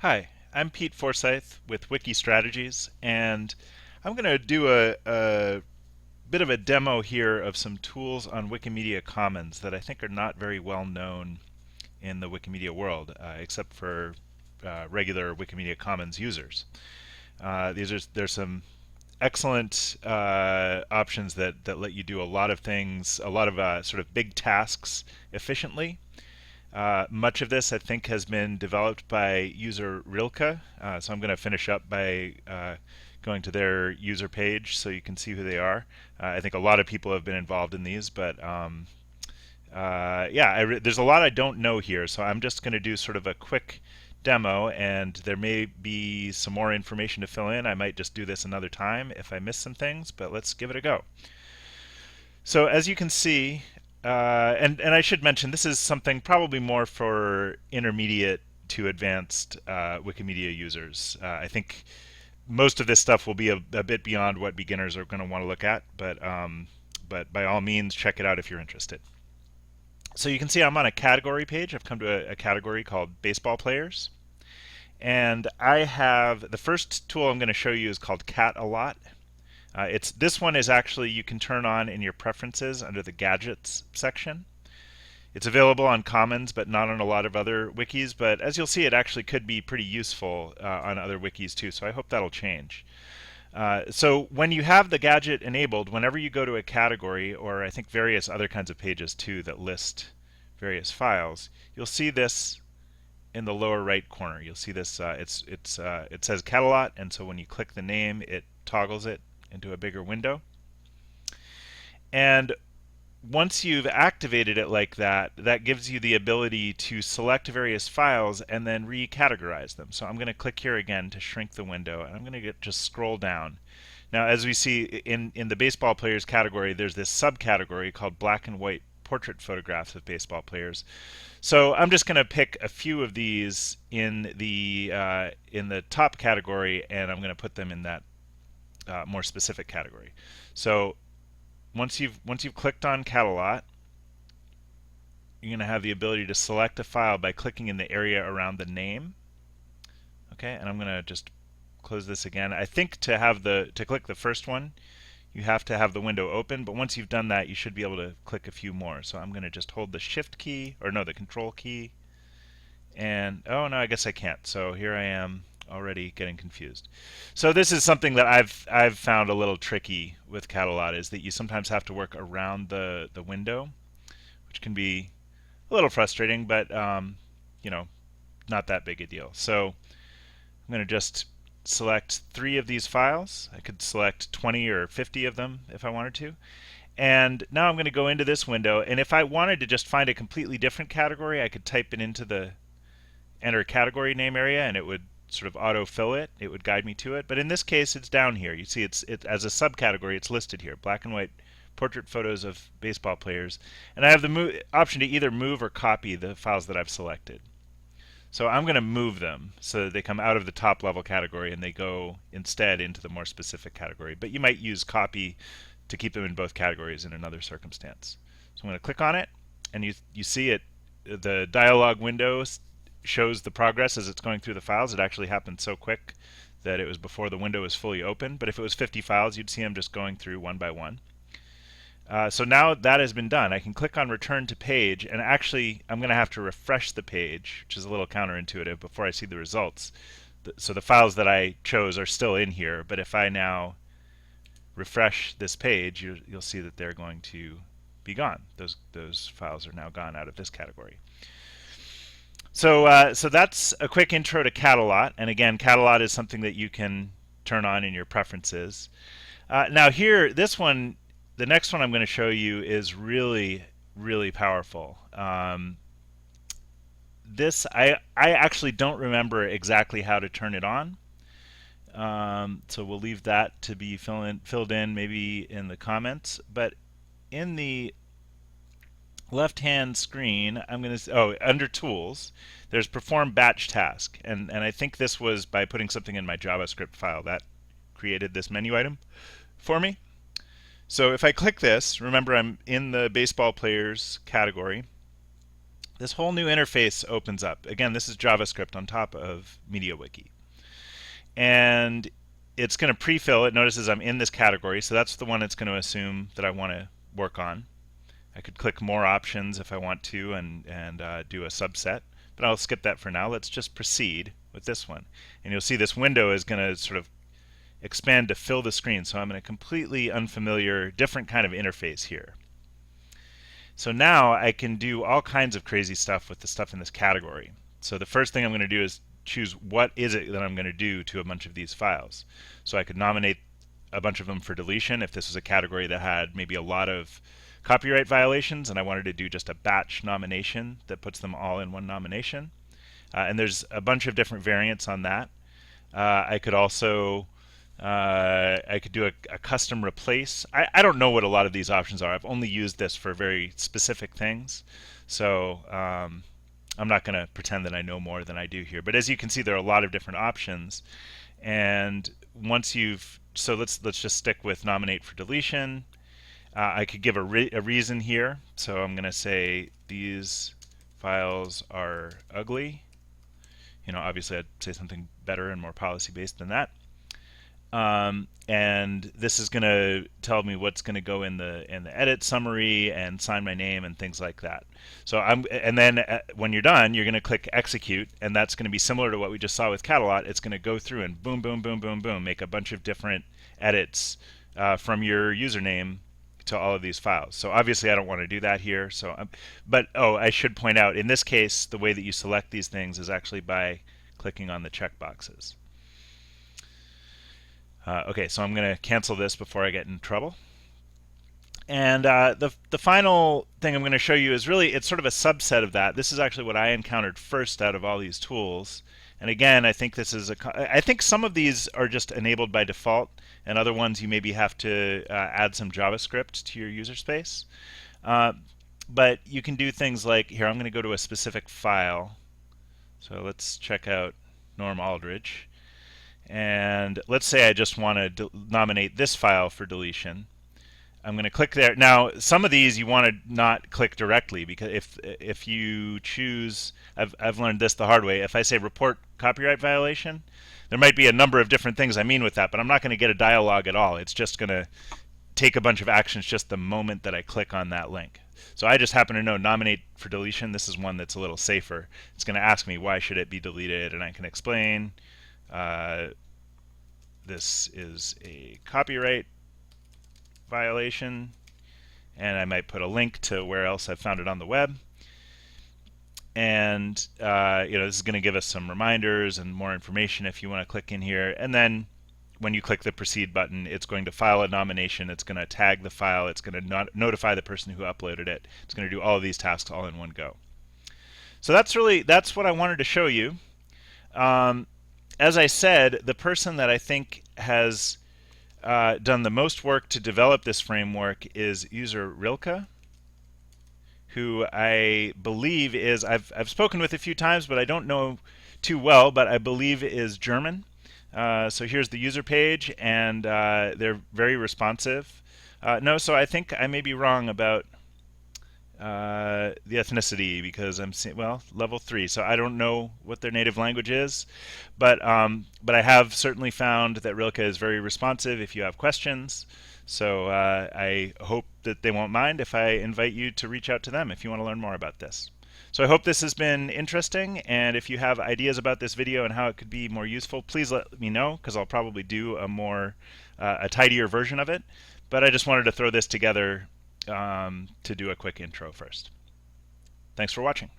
Hi, I'm Pete Forsyth with Wiki Strategies, and I'm going to do a bit of a demo here of some tools on Wikimedia Commons that I think are not very well known in the Wikimedia world, except for regular Wikimedia Commons users. There's some excellent options that let you do a lot of things, a lot of sort of big tasks efficiently. Much of this, I think, has been developed by user Rilke. So I'm going to finish up by going to their user page so you can see who they are. I think a lot of people have been involved in these, but yeah, there's a lot I don't know here. So I'm just going to do sort of a quick demo, and there may be some more information to fill in. I might just do this another time if I miss some things, but let's give it a go. So as you can see, and I should mention, this is something probably more for intermediate to advanced Wikimedia users. I think most of this stuff will be a bit beyond what beginners are going to want to look at, but by all means, check it out if you're interested. So you can see I'm on a category page. I've come to a category called Baseball Players. And I have, the first tool I'm going to show you is called Cat a Lot. This one is actually you can turn on in your preferences under the gadgets section. It's available on Commons, but not on a lot of other wikis. But as you'll see, it actually could be pretty useful on other wikis too. So I hope that'll change. So when you have the gadget enabled, whenever you go to a category, or I think various other kinds of pages too that list various files, you'll see this in the lower right corner. You'll see this. It says Catalot, and so when you click the name, it toggles it into a bigger window. And once you've activated it like that, that gives you the ability to select various files and then recategorize them. So I'm going to click here again to shrink the window, and I'm going to just scroll down. Now, as we see in the baseball players category, there's this subcategory called black and white portrait photographs of baseball players. So I'm just going to pick a few of these in the top category, and I'm going to put them in that more specific category. So once you've clicked on Catalot, you're going to have the ability to select a file by clicking in the area around the name. Okay, and I'm going to just close this again. I think to click the first one, you have to have the window open, but once you've done that, you should be able to click a few more. So I'm going to just hold the Shift key, or no, the Control key, and oh no, I guess I can't. So here I am already getting confused. So this is something that I've found a little tricky with Catalot, is that you sometimes have to work around the window, which can be a little frustrating, but you know, not that big a deal. So I'm going to just select 3 of these files. I could select 20 or 50 of them if I wanted to. And now I'm going to go into this window, and if I wanted to just find a completely different category, I could type it into the enter category name area, and it would sort of auto-fill it. It would guide me to it. But in this case, it's down here. You see it as a subcategory, it's listed here, black and white portrait photos of baseball players. And I have the option to either move or copy the files that I've selected. So I'm going to move them so that they come out of the top level category and they go instead into the more specific category. But you might use copy to keep them in both categories in another circumstance. So I'm going to click on it, and you see it. The dialog window shows the progress as it's going through the files. It actually happened so quick that it was before the window was fully open. But if it was 50 files, you'd see them just going through one by one. So now that has been done, I can click on Return to Page, and actually I'm going to have to refresh the page, which is a little counterintuitive, before I see the results. So the files that I chose are still in here, but if I now refresh this page, you'll see that they're going to be gone. Those files are now gone out of this category. So that's a quick intro to Catalot, and again, Catalot is something that you can turn on in your preferences. Now here, the next one I'm going to show you is really, really powerful. This I actually don't remember exactly how to turn it on, so we'll leave that to be filled in maybe in the comments. But in the left-hand screen, I'm going to under Tools, there's Perform Batch Task, and I think this was by putting something in my JavaScript file that created this menu item for me. So if I click this, remember I'm in the baseball players category. this whole new interface opens up. Again, this is JavaScript on top of MediaWiki. And it's going to pre-fill. It notices I'm in this category, so that's the one it's going to assume that I want to work on. I could click more options if I want to and do a subset, but I'll skip that for now. Let's just proceed with this one. And you'll see this window is going to sort of expand to fill the screen, so I'm in a completely unfamiliar, different kind of interface here. So now I can do all kinds of crazy stuff with the stuff in this category. So the first thing I'm going to do is choose what is it that I'm going to do to a bunch of these files. So I could nominate a bunch of them for deletion if this was a category that had maybe a lot of copyright violations and I wanted to do just a batch nomination that puts them all in one nomination. And there's a bunch of different variants on that. I could also I could do a custom replace. I don't know what a lot of these options are. I've only used this for very specific things. So I'm not going to pretend that I know more than I do here. But as you can see, there are a lot of different options. And once you've, so let's just stick with nominate for deletion. I could give a reason here. So I'm going to say these files are ugly. You know, obviously I'd say something better and more policy-based than that. And this is going to tell me what's going to go in the edit summary and sign my name and things like that. So and then when you're done, you're going to click execute, and that's going to be similar to what we just saw with Catalot. It's going to go through and boom, boom, boom, boom, boom, make a bunch of different edits from your username to all of these files. So obviously I don't want to do that here. So, but I should point out in this case, the way that you select these things is actually by clicking on the checkboxes. Okay, so I'm going to cancel this before I get in trouble. And the final thing I'm going to show you is really, it's sort of a subset of that. This is actually what I encountered first out of all these tools. And again, I think this is I think some of these are just enabled by default, and other ones you maybe have to add some JavaScript to your user space. But you can do things like, here, I'm going to go to a specific file. So let's check out Norm Aldridge. And let's say I just want to nominate this file for deletion. I'm going to click there. Now, some of these you want to not click directly, because if you choose, I've learned this the hard way. If I say report copyright violation, there might be a number of different things I mean with that, but I'm not going to get a dialog at all. It's just going to take a bunch of actions just the moment that I click on that link. So I just happen to know nominate for deletion. This is one that's a little safer. It's going to ask me why should it be deleted, and I can explain. This is a copyright violation, and I might put a link to where else I've found it on the web. And this is going to give us some reminders and more information if you want to click in here. And then when you click the proceed button, it's going to file a nomination. It's going to tag the file. It's going to notify the person who uploaded it. It's going to do all of these tasks all in one go. So that's what I wanted to show you. As I said, the person that I think has done the most work to develop this framework is user Rilke, who I believe is, I've spoken with a few times, but I don't know too well, but I believe is German. So here's the user page, and they're very responsive. No, so I think I may be wrong about the ethnicity, because I'm seeing, well, level 3, so I don't know what their native language is, but I have certainly found that Rilke is very responsive if you have questions. So I hope that they won't mind if I invite you to reach out to them if you want to learn more about this. So I hope this has been interesting, and if you have ideas about this video and how it could be more useful, please let me know, because I'll probably do a tidier version of it. But I just wanted to throw this together to do a quick intro first. Thanks for watching.